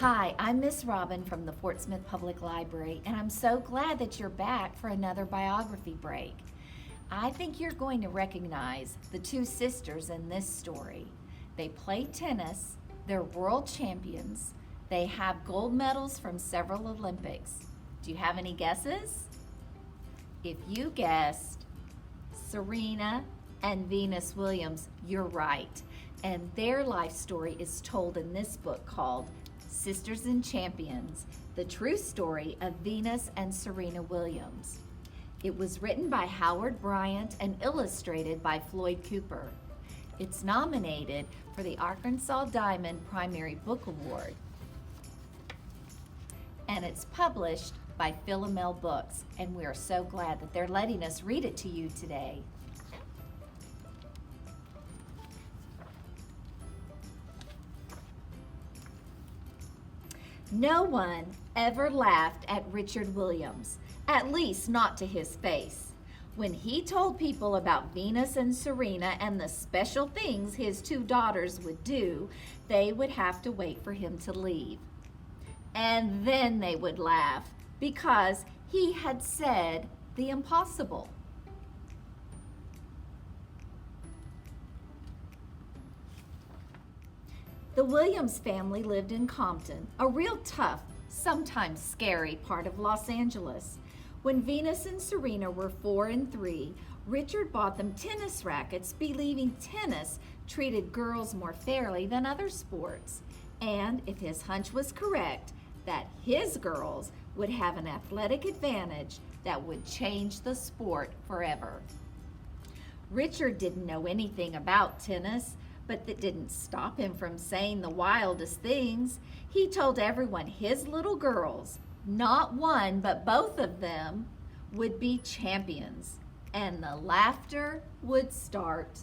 Hi, I'm Miss Robin from the Fort Smith Public Library, and I'm so glad that you're back for another biography break. I think you're going to recognize the two sisters in this story. They play tennis, they're world champions, they have gold medals from several Olympics. Do you have any guesses? If you guessed Serena and Venus Williams, you're right. And their life story is told in this book called Sisters and Champions, the true story of Venus and Serena Williams. It was written by Howard Bryant and illustrated by Floyd Cooper. It's nominated for the Arkansas Diamond Primary Book Award. And it's published by Philomel Books, and we are so glad that they're letting us read it to you today. No one ever laughed at Richard Williams, at least not to his face. When he told people about Venus and Serena and the special things his two daughters would do, they would have to wait for him to leave. And then they would laugh because he had said the impossible. The Williams family lived in Compton, a real tough, sometimes scary part of Los Angeles. When Venus and Serena were 4 and 3, Richard bought them tennis rackets, believing tennis treated girls more fairly than other sports. And if his hunch was correct, that his girls would have an athletic advantage that would change the sport forever. Richard didn't know anything about tennis, but that didn't stop him from saying the wildest things. He told everyone his little girls, not one but both of them, would be champions, and the laughter would start.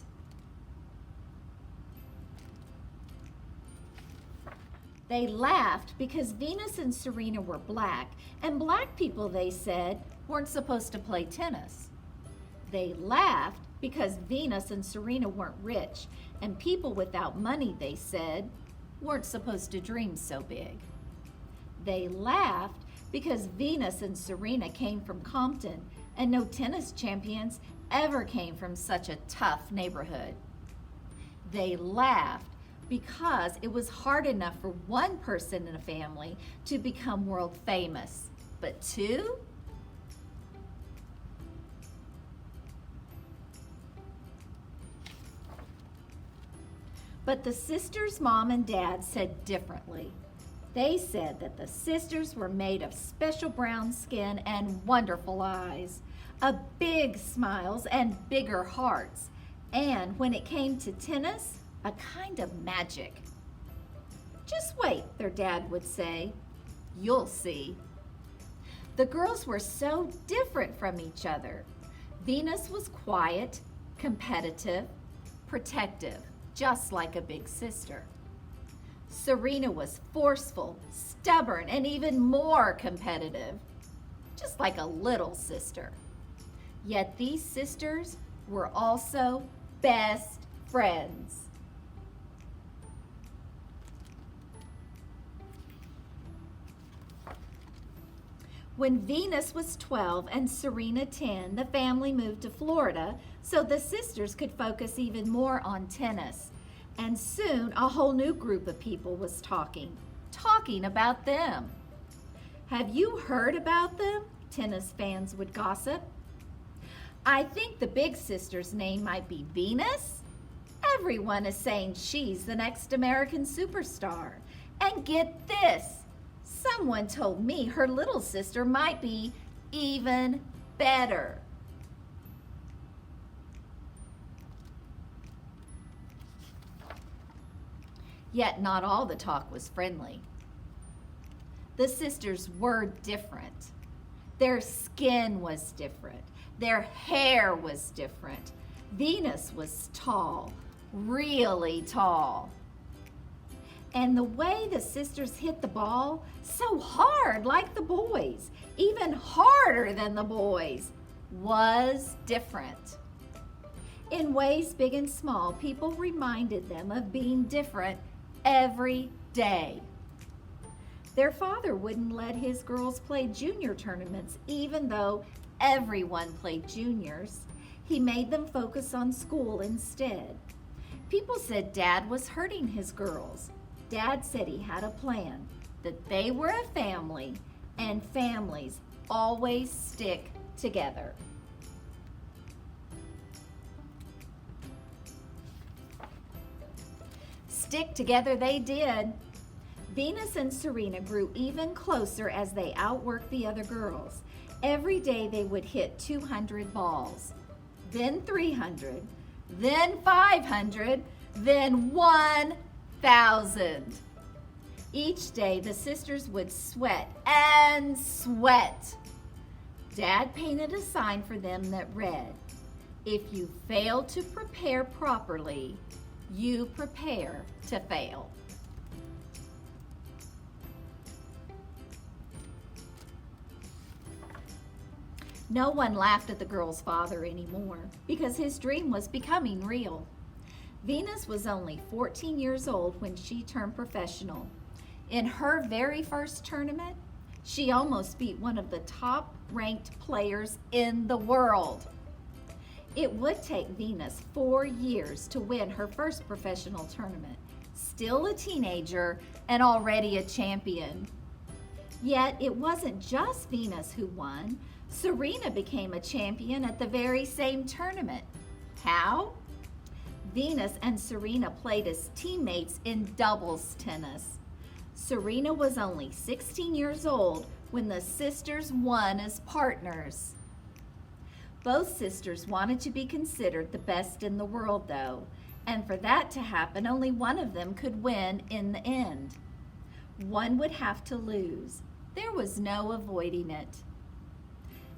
They laughed because Venus and Serena were black, and black people, they said, weren't supposed to play tennis. They laughed because Venus and Serena weren't rich, and people without money, they said, weren't supposed to dream so big. They laughed because Venus and Serena came from Compton, and no tennis champions ever came from such a tough neighborhood. They laughed because it was hard enough for one person in a family to become world famous, but two? But the sisters' mom and dad said differently. They said that the sisters were made of special brown skin and wonderful eyes, big smiles and bigger hearts, and when it came to tennis, a kind of magic. Just wait, their dad would say. You'll see. The girls were so different from each other. Venus was quiet, competitive, protective, just like a big sister. Serena was forceful, stubborn, and even more competitive, just like a little sister. Yet these sisters were also best friends. When Venus was 12 and Serena 10, the family moved to Florida so the sisters could focus even more on tennis. And soon a whole new group of people was talking about them. Have you heard about them? Tennis fans would gossip. I think the big sister's name might be Venus. Everyone is saying she's the next American superstar. And get this, someone told me her little sister might be even better. Yet not all the talk was friendly. The sisters were different. Their skin was different. Their hair was different. Venus was tall, really tall. And the way the sisters hit the ball, so hard like the boys, even harder than the boys, was different. In ways big and small, people reminded them of being different every day. Their father wouldn't let his girls play junior tournaments, even though everyone played juniors. He made them focus on school instead. People said Dad was hurting his girls. Dad said he had a plan, that they were a family, and families always stick together. Stick together they did. Venus and Serena grew even closer as they outworked the other girls. Every day they would hit 200 balls, then 300, then 500, then 1,000. Each day the sisters would sweat and sweat. Dad painted a sign for them that read, "If you fail to prepare properly, you prepare to fail." No one laughed at the girl's father anymore because his dream was becoming real. Venus was only 14 years old when she turned professional. In her very first tournament, she almost beat one of the top-ranked players in the world. It would take Venus 4 years to win her first professional tournament, still a teenager and already a champion. Yet it wasn't just Venus who won. Serena became a champion at the very same tournament. How? Venus and Serena played as teammates in doubles tennis. Serena was only 16 years old when the sisters won as partners. Both sisters wanted to be considered the best in the world, though, and for that to happen, only one of them could win in the end. One would have to lose. There was no avoiding it.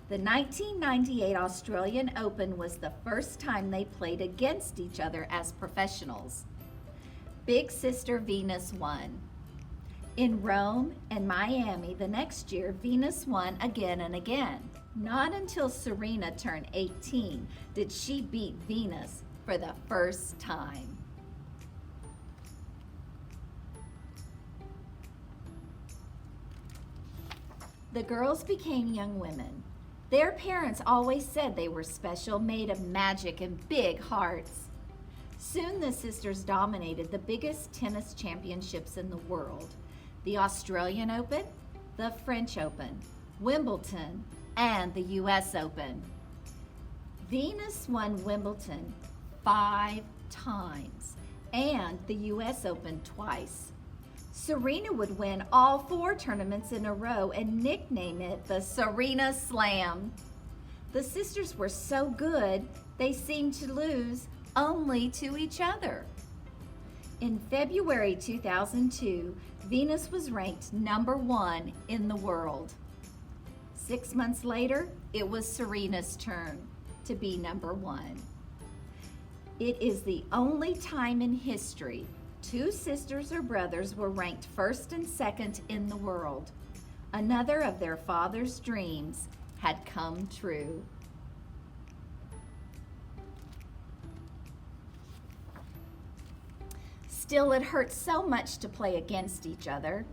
The 1998 Australian Open was the first time they played against each other as professionals. Big sister Venus won. In Rome and Miami the next year, Venus won again and again. Not until Serena turned 18 did she beat Venus for the first time. The girls became young women. Their parents always said they were special, made of magic and big hearts. Soon the sisters dominated the biggest tennis championships in the world: the Australian Open, the French Open, Wimbledon, and the US Open. Venus won Wimbledon 5 times and the US Open twice. Serena would win all 4 tournaments in a row and nickname it the Serena Slam. The sisters were so good, they seemed to lose only to each other. In February 2002, Venus was ranked number 1 in the world. 6 months later, it was Serena's turn to be number 1. It is the only time in history 2 sisters or brothers were ranked first and second in the world. Another of their father's dreams had come true. Still, it hurt so much to play against each other.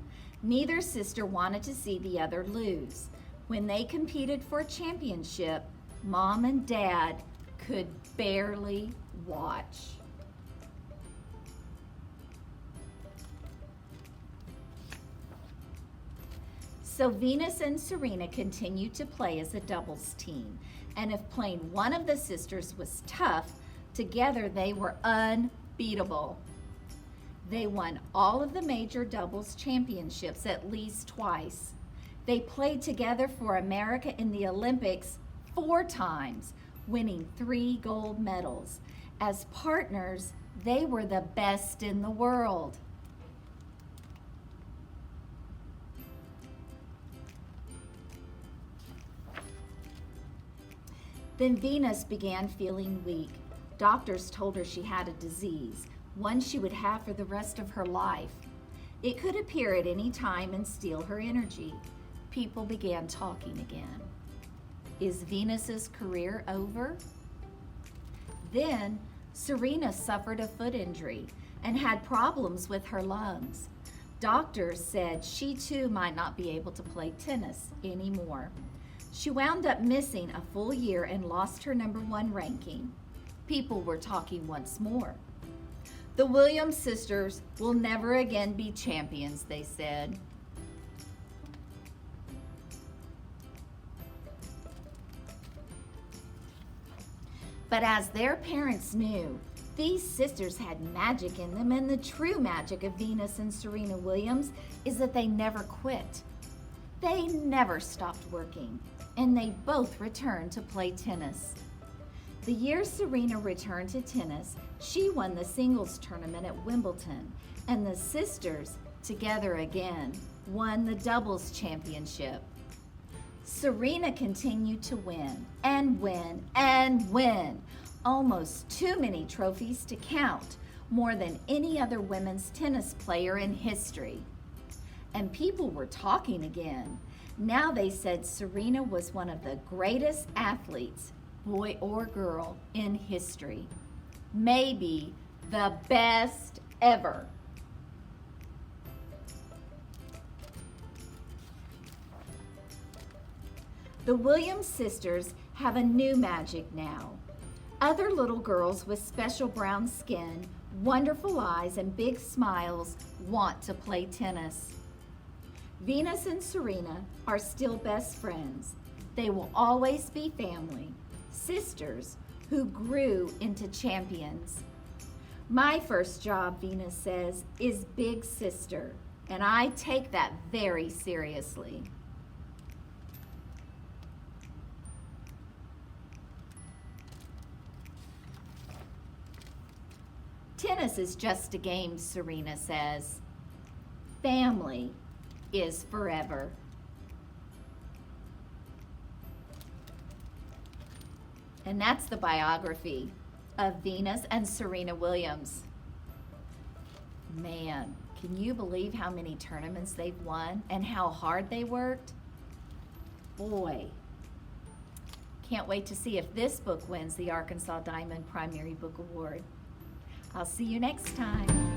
Neither sister wanted to see the other lose. When they competed for a championship, Mom and Dad could barely watch. So Venus and Serena continued to play as a doubles team, and if playing one of the sisters was tough, together they were unbeatable. They won all of the major doubles championships at least twice. They played together for America in the Olympics 4 times, winning 3 gold medals. As partners, they were the best in the world. Then Venus began feeling weak. Doctors told her she had a disease, one she would have for the rest of her life. It could appear at any time and steal her energy. People began talking again. Is Venus's career over? Then Serena suffered a foot injury and had problems with her lungs. Doctors said she too might not be able to play tennis anymore. She wound up missing a full year and lost her #1 ranking. People were talking once more. The Williams sisters will never again be champions, they said. But as their parents knew, these sisters had magic in them, and the true magic of Venus and Serena Williams is that they never quit. They never stopped working, and they both returned to play tennis. The year Serena returned to tennis, she won the singles tournament at Wimbledon, and the sisters, together again, won the doubles championship. Serena continued to win and win and win. Almost too many trophies to count, more than any other women's tennis player in history. And people were talking again. Now they said Serena was one of the greatest athletes, boy or girl, in history. Maybe the best ever. The Williams sisters have a new magic now. Other little girls with special brown skin, wonderful eyes, and big smiles want to play tennis. Venus and Serena are still best friends. They will always be family, sisters who grew into champions. My first job, Venus says, is big sister, and I take that very seriously. Tennis is just a game, Serena says. Family is forever. And that's the biography of Venus and Serena Williams. Man, can you believe how many tournaments they've won and how hard they worked? Boy, can't wait to see if this book wins the Arkansas Diamond Primary Book Award. I'll see you next time.